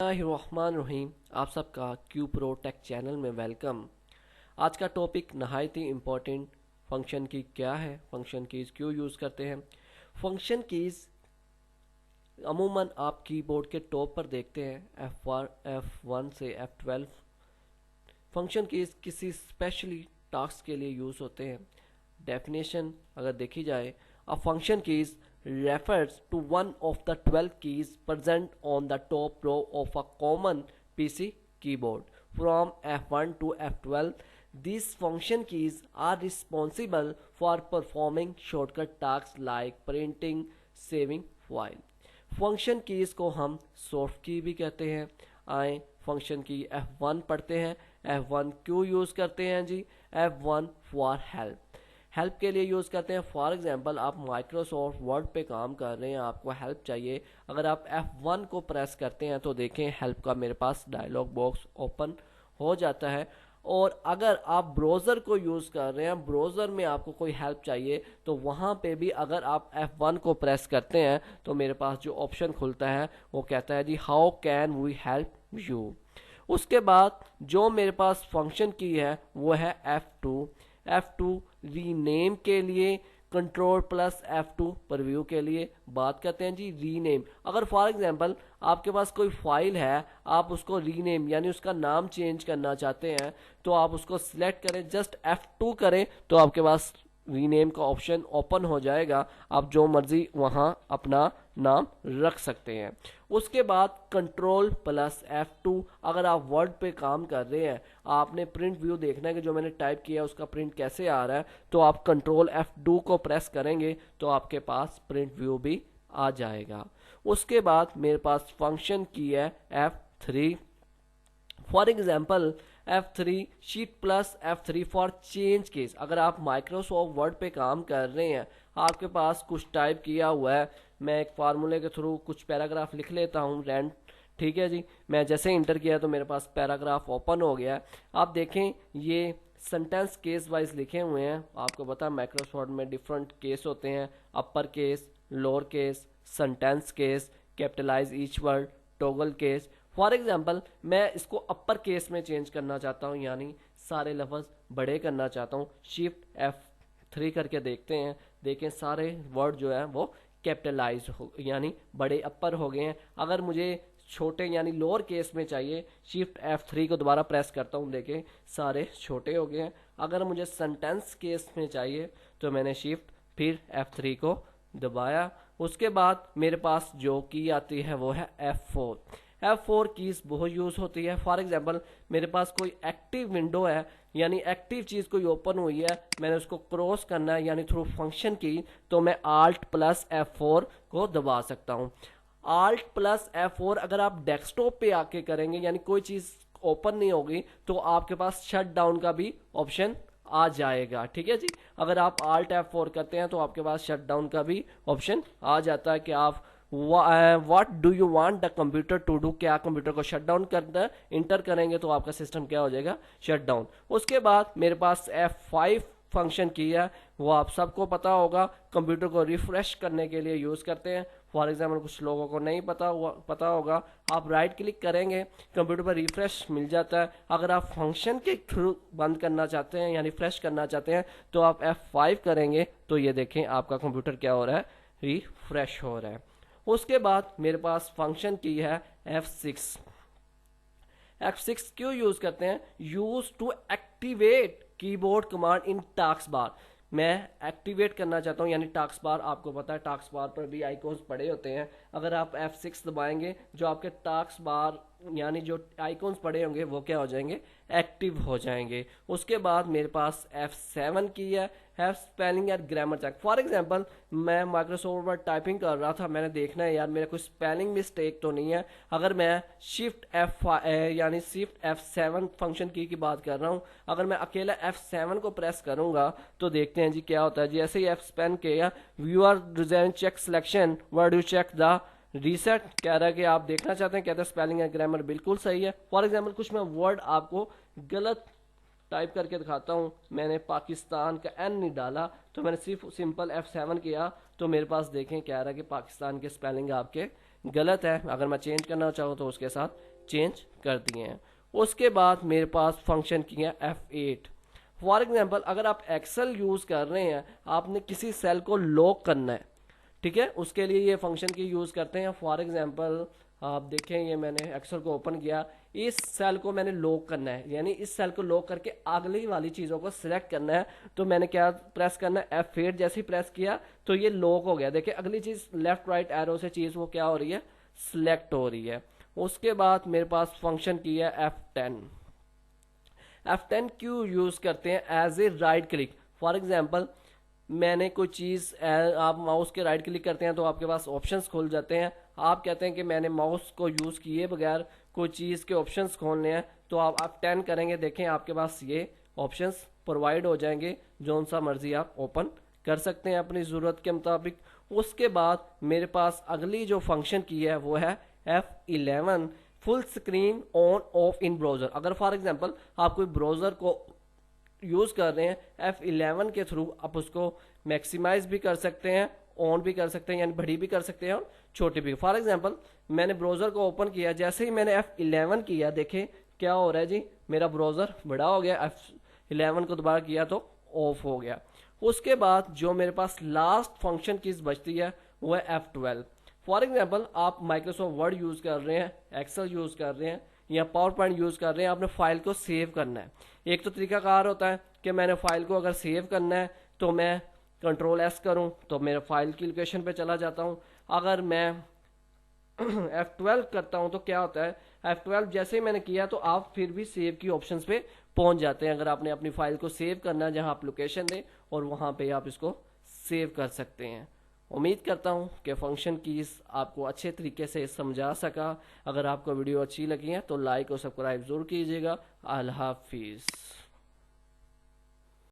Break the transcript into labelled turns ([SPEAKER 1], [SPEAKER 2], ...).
[SPEAKER 1] बिस्मिल्लाहिर्रहमानिर्रहीम। आप सबका क्यू प्रो टेक चैनल में वेलकम। आज का टॉपिक नहायत ही इम्पोर्टेंट, फंक्शन की क्या है, फंक्शन कीज़ क्यों यूज़ करते हैं। फंक्शन कीज़ अमूमन आप कीबोर्ड के टॉप पर देखते हैं F1 से F12। फंक्शन कीज़ किसी स्पेशली टास्क के लिए यूज़ होते हैं। डेफिनेशन अगर देखी जाए, a function keys refers to one of the 12 keys present on the top row of a common PC keyboard. From F1 to F12, these function keys are responsible for performing shortcut tasks like printing, saving file. Function keys को हम soft की भी कहते हैं। आए function की F1 पढ़ते हैं। F1 क्यों यूज़ करते हैं जी? F1 फॉर हेल्प के लिए यूज़ करते हैं। फॉर एग्जांपल आप माइक्रोसॉफ्ट वर्ड पे काम कर रहे हैं, आपको हेल्प चाहिए, अगर आप F1 को प्रेस करते हैं तो देखें हेल्प का मेरे पास डायलॉग बॉक्स ओपन हो जाता है। और अगर आप ब्राउज़र को यूज़ कर रहे हैं, ब्राउज़र में आपको कोई हेल्प चाहिए तो वहाँ पे भी अगर आप F1 को प्रेस करते हैं तो मेरे पास जो ऑप्शन खुलता है वो कहता है जी how can we help you. उसके बाद जो मेरे पास फंक्शन की है वो है F2 रीनेम के लिए, कंट्रोल प्लस F2 प्रीव्यू के लिए। बात करते हैं जी रीनेम। अगर फॉर एग्जांपल आपके पास कोई फाइल है, आप उसको रीनेम यानी उसका नाम चेंज करना चाहते हैं तो आप उसको सिलेक्ट करें, जस्ट F2 करें तो आपके पास रीनेम का ऑप्शन ओपन हो जाएगा। आप जो मर्जी वहां अपना नाम रख सकते हैं। उसके बाद कंट्रोल प्लस F2, अगर आप वर्ड पे काम कर रहे हैं, आपने प्रिंट व्यू देखना है कि जो मैंने टाइप किया उसका प्रिंट कैसे आ रहा है, तो आप कंट्रोल F2 को प्रेस करेंगे तो आपके पास प्रिंट व्यू भी आ जाएगा। उसके बाद मेरे पास फंक्शन की है F3। For example F3 sheet plus F3 for change case. अगर आप माइक्रोसॉफ्ट वर्ड पे काम कर रहे हैं, आपके पास कुछ टाइप किया हुआ है, मैं एक फार्मूले के थ्रू कुछ पैराग्राफ लिख लेता हूँ रेंट, ठीक है जी। मैं जैसे इंटर किया तो मेरे पास पैराग्राफ ओपन हो गया। आप देखें ये सेंटेंस केस वाइज लिखे हुए हैं। आपको पता है माइक्रोसॉफ्ट में डिफरेंट केस होते हैं, upper case, lower case, sentence case, capitalize each word, toggle case. For example मैं इसको अपर केस में चेंज करना चाहता हूँ, यानी सारे लफ्ज़ बड़े करना चाहता हूँ। शिफ्ट F3 करके देखते हैं, देखें सारे वर्ड जो है वो कैपिटलाइज हो यानी बड़े अपर हो गए हैं। अगर मुझे छोटे यानी लोअर केस में चाहिए, शिफ्ट F3 को दोबारा प्रेस करता हूँ, देखें सारे छोटे हो गए हैं। अगर मुझे सेंटेंस केस में चाहिए तो मैंने शिफ्ट फिर F3 को दबाया। उसके बाद मेरे पास जो की आती है वो है F4 कीज बहुत यूज होती है। फॉर एग्जांपल मेरे पास कोई एक्टिव विंडो है, यानी एक्टिव चीज कोई ओपन हुई है, मैंने उसको क्रॉस करना है यानी थ्रू फंक्शन की, तो मैं Alt प्लस F4 को दबा सकता हूँ। Alt प्लस F4 अगर आप डेस्कटॉप पे आके करेंगे यानी कोई चीज ओपन नहीं होगी तो आपके पास शट डाउन का भी ऑप्शन आ जाएगा, ठीक है जी। अगर आप Alt F4 करते हैं तो आपके पास शट डाउन का भी ऑप्शन आ जाता है कि आप what do you want the computer to do, क्या कंप्यूटर को शट डाउन करना है, इंटर करेंगे तो आपका सिस्टम क्या हो जाएगा, शट डाउन। उसके बाद मेरे पास F5 फंक्शन की है, वो आप सबको पता होगा, कंप्यूटर को रिफ्रेश करने के लिए यूज करते हैं। फॉर एग्जाम्पल कुछ लोगों को नहीं पता होगा, आप राइट क्लिक करेंगे कंप्यूटर पर रिफ्रेश मिल जाता है। अगर आप फंक्शन के थ्रू बंद करना चाहते हैं यानी रिफ्रेश करना चाहते हैं तो आप F5 करेंगे तो ये देखें आपका कंप्यूटर क्या हो रहा है, रिफ्रेश हो रहा है। उसके बाद मेरे पास फंक्शन की है F6 क्यों यूज करते हैं? Use to activate keyboard command in task bar. मैं एक्टिवेट करना चाहता हूं यानी टास्क बार, आपको पता है टास्क बार पर भी आइकॉन्स पड़े होते हैं। अगर आप F6 दबाएंगे जो आपके टास्क बार यानी जो आइकॉन्स पड़े होंगे वो क्या हो जाएंगे, एक्टिव हो जाएंगे। उसके बाद मेरे पास F7 की है, spelling and grammar check. For example मैं माइक्रोसॉफ्ट वर्ड टाइपिंग कर रहा था, मैंने देखना है यार मेरा कोई स्पेलिंग मिस्टेक तो नहीं है। अगर मैं शिफ्ट F7 फंक्शन की बात कर रहा हूँ, अगर मैं अकेला F7 को प्रेस करूंगा तो देखते हैं जी क्या होता है। जैसे ही F7 किया, view or design check selection, word you check the reset, कह रहा है कि आप देखना चाहते हैं, कहते हैं स्पेलिंग एंड ग्रामर बिल्कुल सही है। फॉर एग्जाम्पल कुछ मैं वर्ड आपको गलत टाइप करके दिखाता हूँ, मैंने पाकिस्तान का N नहीं डाला तो मैंने सिर्फ सिंपल F7 किया तो मेरे पास देखें कह रहा है कि पाकिस्तान के स्पेलिंग आपके गलत है। अगर मैं चेंज करना चाहूँ तो उसके साथ चेंज कर दिए हैं। उसके बाद मेरे पास फंक्शन की है F8। फॉर एग्जांपल अगर आप एक्सेल यूज़ कर रहे हैं, आपने किसी सेल को लॉक करना है, ठीक है, उसके लिए ये फंक्शन की यूज़ करते हैं। फॉर एग्जांपल आप देखें, ये मैंने एक्सेल को ओपन किया, इस सेल को मैंने लॉक करना है, यानी इस सेल को लॉक करके अगली वाली चीज़ों को सिलेक्ट करना है। तो मैंने क्या प्रेस करना है, F8 जैसे ही प्रेस किया तो ये लॉक हो गया। देखिए अगली चीज़ लेफ्ट राइट एरो से चीज़ वो क्या हो रही है, सिलेक्ट हो रही है। उसके बाद मेरे पास फंक्शन की है F10। F10 क्यों यूज़ करते हैं, as a right click. For example मैंने कोई चीज़, आप माउस के राइट क्लिक करते हैं तो आपके पास ऑप्शंस खुल जाते हैं। आप कहते हैं कि मैंने माउस को यूज़ किए बगैर कोई चीज़ के ऑप्शंस खोलने हैं, तो आप 10 करेंगे, देखें आपके पास ये ऑप्शंस प्रोवाइड हो जाएंगे, जौन सा मर्जी आप ओपन कर सकते हैं अपनी ज़रूरत के मुताबिक। उसके बाद मेरे पास अगली जो फंक्शन की है वो है F11, full screen on off in browser. अगर फॉर एग्जांपल आप कोई ब्राउज़र को यूज़ कर रहे हैं, F11 के थ्रू आप उसको मैक्सिमाइज भी कर सकते हैं, ऑन भी कर सकते हैं, यानी बड़ी भी कर सकते हैं और छोटी भी। फॉर एग्जांपल मैंने ब्राउज़र को ओपन किया, जैसे ही मैंने F11 किया, देखें क्या हो रहा है जी, मेरा ब्राउज़र बड़ा हो गया। F11 को दोबारा किया तो ऑफ हो गया। उसके बाद जो मेरे पास लास्ट फंक्शन की बचती है वो है F12। फॉर एग्जाम्पल आप माइक्रोसॉफ्ट वर्ड यूज़ कर रहे हैं, एक्सेल यूज़ कर रहे हैं या पावर पॉइंट यूज़ कर रहे हैं, आपने फाइल को सेव करना है। एक तो तरीकाकार होता है कि मैंने फाइल को अगर सेव करना है तो मैं Ctrl+S करूं तो मेरे फाइल की लोकेशन पे चला जाता हूं। अगर मैं F12 करता हूं तो क्या होता है, F12 जैसे ही मैंने किया तो आप फिर भी सेव की ऑप्शंस पे पहुंच जाते हैं। अगर आपने अपनी फाइल को सेव करना है जहां आप लोकेशन दें, और वहां पे आप इसको सेव कर सकते हैं। उम्मीद करता हूं कि फंक्शन कीज़ आपको अच्छे तरीके से समझा सका। अगर आपको वीडियो अच्छी लगी है तो लाइक और सब्सक्राइब जरूर कीजिएगा। अल्लाह हाफिज़।